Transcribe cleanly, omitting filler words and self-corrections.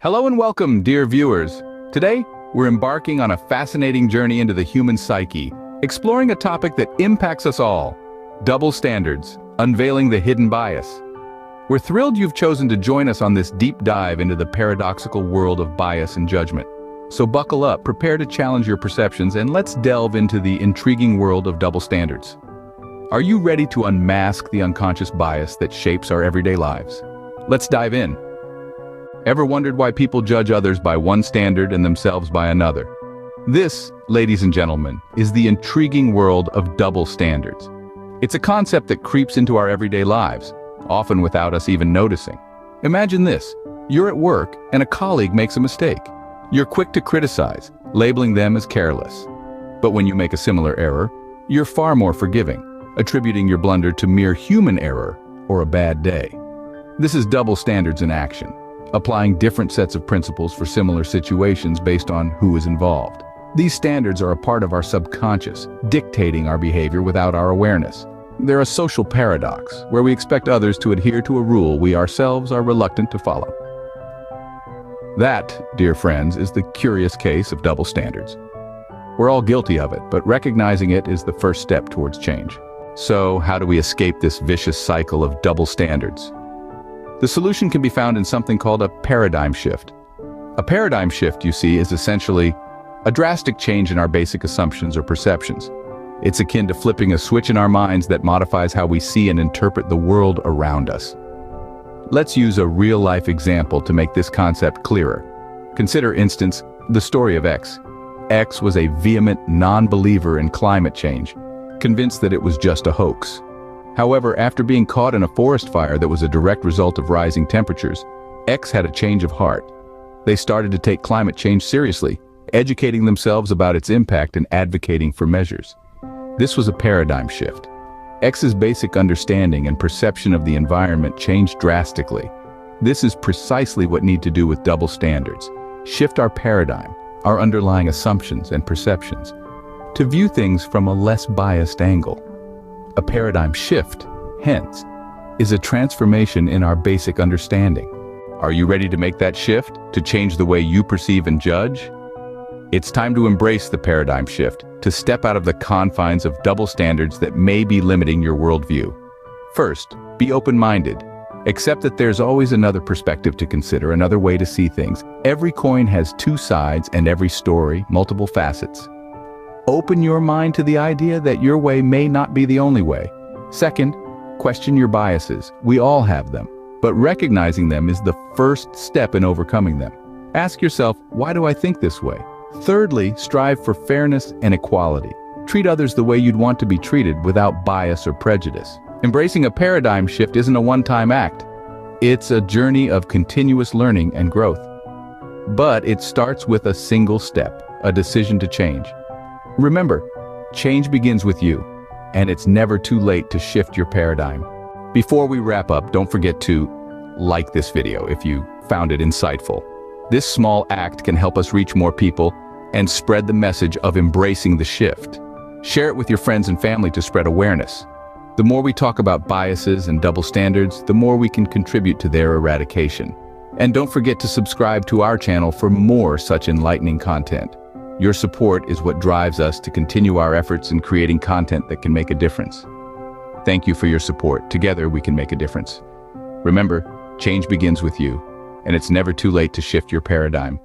Hello and welcome, dear viewers. Today, we're embarking on a fascinating journey into the human psyche, exploring a topic that impacts us all: double standards, unveiling the hidden bias. We're thrilled you've chosen to join us on this deep dive into the paradoxical world of bias and judgment. So buckle up, prepare to challenge your perceptions, and let's delve into the intriguing world of double standards. Are you ready to unmask the unconscious bias that shapes our everyday lives? Let's dive in. Ever wondered why people judge others by one standard and themselves by another? This, ladies and gentlemen, is the intriguing world of double standards. It's a concept that creeps into our everyday lives, often without us even noticing. Imagine this: you're at work and a colleague makes a mistake. You're quick to criticize, labeling them as careless. But when you make a similar error, you're far more forgiving, attributing your blunder to mere human error or a bad day. This is double standards in action, applying different sets of principles for similar situations based on who is involved. These standards are a part of our subconscious, dictating our behavior without our awareness. They're a social paradox, where we expect others to adhere to a rule we ourselves are reluctant to follow. That, dear friends, is the curious case of double standards. We're all guilty of it, but recognizing it is the first step towards change. So, how do we escape this vicious cycle of double standards? The solution can be found in something called a paradigm shift. A paradigm shift, you see, is essentially a drastic change in our basic assumptions or perceptions. It's akin to flipping a switch in our minds that modifies how we see and interpret the world around us. Let's use a real-life example to make this concept clearer. Consider, instance, the story of X. X was a vehement non-believer in climate change, convinced that it was just a hoax. However, after being caught in a forest fire that was a direct result of rising temperatures, X had a change of heart. They started to take climate change seriously, educating themselves about its impact and advocating for measures. This was a paradigm shift. X's basic understanding and perception of the environment changed drastically. This is precisely what we need to do with double standards: shift our paradigm, our underlying assumptions and perceptions, to view things from a less biased angle. A paradigm shift, hence, is a transformation in our basic understanding. Are you ready to make that shift, to change the way you perceive and judge? It's time to embrace the paradigm shift, to step out of the confines of double standards that may be limiting your worldview. First, be open-minded. Accept that there's always another perspective to consider, another way to see things. Every coin has two sides and every story, multiple facets. Open your mind to the idea that your way may not be the only way. Second, question your biases. We all have them, but recognizing them is the first step in overcoming them. Ask yourself, why do I think this way? Thirdly, strive for fairness and equality. Treat others the way you'd want to be treated without bias or prejudice. Embracing a paradigm shift isn't a one-time act. It's a journey of continuous learning and growth. But it starts with a single step, a decision to change. Remember, change begins with you, and it's never too late to shift your paradigm. Before we wrap up, don't forget to like this video if you found it insightful. This small act can help us reach more people and spread the message of embracing the shift. Share it with your friends and family to spread awareness. The more we talk about biases and double standards, the more we can contribute to their eradication. And don't forget to subscribe to our channel for more such enlightening content. Your support is what drives us to continue our efforts in creating content that can make a difference. Thank you for your support. Together we can make a difference. Remember, change begins with you, and it's never too late to shift your paradigm.